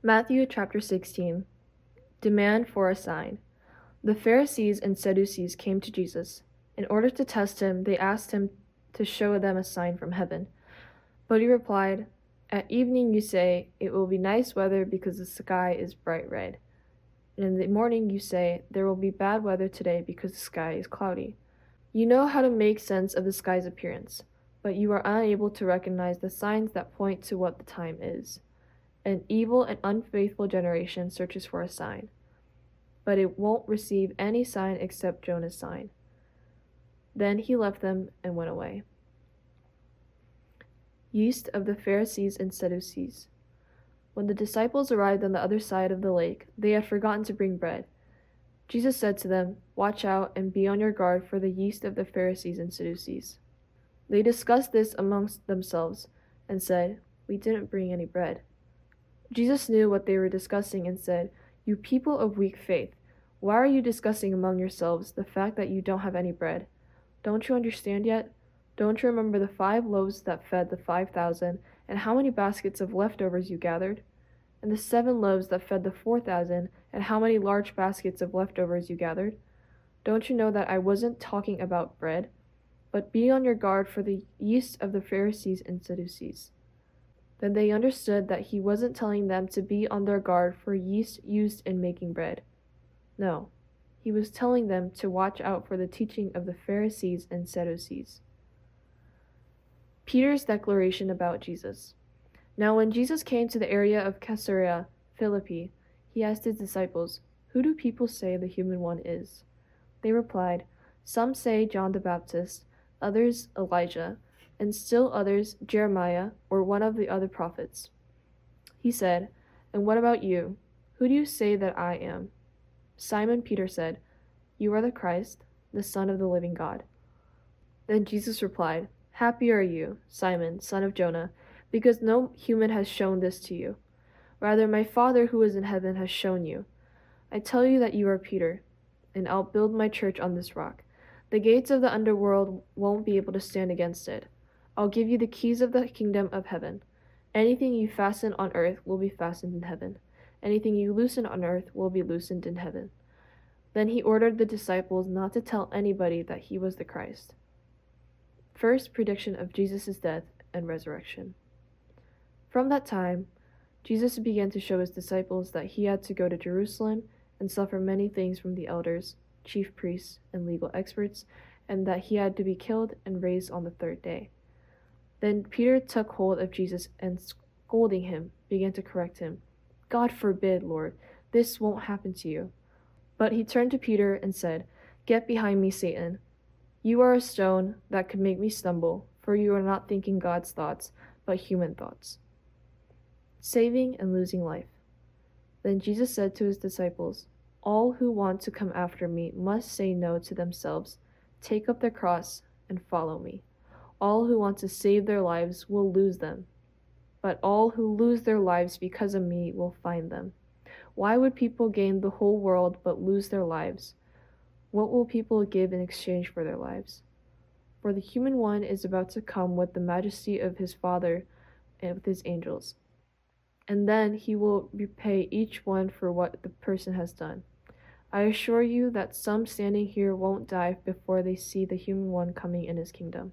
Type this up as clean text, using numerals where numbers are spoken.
Matthew chapter 16. Demand for a sign. The Pharisees and Sadducees came to Jesus. In order to test him, they asked him to show them a sign from heaven. But he replied, "At evening you say, 'It will be nice weather because the sky is bright red.' And in the morning you say, 'There will be bad weather today because the sky is cloudy.' You know how to make sense of the sky's appearance, but you are unable to recognize the signs that point to what the time is. An evil and unfaithful generation searches for a sign, but it won't receive any sign except Jonah's sign." Then he left them and went away. Yeast of the Pharisees and Sadducees. When the disciples arrived on the other side of the lake, they had forgotten to bring bread. Jesus said to them, "Watch out and be on your guard for the yeast of the Pharisees and Sadducees." They discussed this amongst themselves and said, "We didn't bring any bread." Jesus knew what they were discussing and said, "You people of weak faith, why are you discussing among yourselves the fact that you don't have any bread? Don't you understand yet? Don't you remember the 5 loaves that fed the 5,000, and how many baskets of leftovers you gathered? And the 7 loaves that fed the 4,000, and how many large baskets of leftovers you gathered? Don't you know that I wasn't talking about bread? But be on your guard for the yeast of the Pharisees and Sadducees." Then they understood that he wasn't telling them to be on their guard for yeast used in making bread. No, he was telling them to watch out for the teaching of the Pharisees and Sadducees. Peter's declaration about Jesus. Now when Jesus came to the area of Caesarea Philippi, he asked his disciples, "Who do people say the human one is?" They replied, "Some say John the Baptist, others Elijah, and still others Jeremiah or one of the other prophets." He said, "And what about you? Who do you say that I am?" Simon Peter said, "You are the Christ, the Son of the living God." Then Jesus replied, "Happy are you, Simon, son of Jonah, because no human has shown this to you. Rather, my Father who is in heaven has shown you. I tell you that you are Peter, and I'll build my church on this rock. The gates of the underworld won't be able to stand against it. I'll give you the keys of the kingdom of heaven. Anything you fasten on earth will be fastened in heaven. Anything you loosen on earth will be loosened in heaven." Then he ordered the disciples not to tell anybody that he was the Christ. First prediction of Jesus' death and resurrection. From that time, Jesus began to show his disciples that he had to go to Jerusalem and suffer many things from the elders, chief priests, and legal experts, and that he had to be killed and raised on the 3rd day. Then Peter took hold of Jesus and, scolding him, began to correct him. "God forbid, Lord, this won't happen to you." But he turned to Peter and said, "Get behind me, Satan. You are a stone that could make me stumble, for you are not thinking God's thoughts, but human thoughts." Saving and losing life. Then Jesus said to his disciples, "All who want to come after me must say no to themselves, take up their cross, and follow me. All who want to save their lives will lose them, but all who lose their lives because of me will find them. Why would people gain the whole world but lose their lives? What will people give in exchange for their lives? For the human one is about to come with the majesty of his Father and with his angels. And then he will repay each one for what the person has done. I assure you that some standing here won't die before they see the human one coming in his kingdom."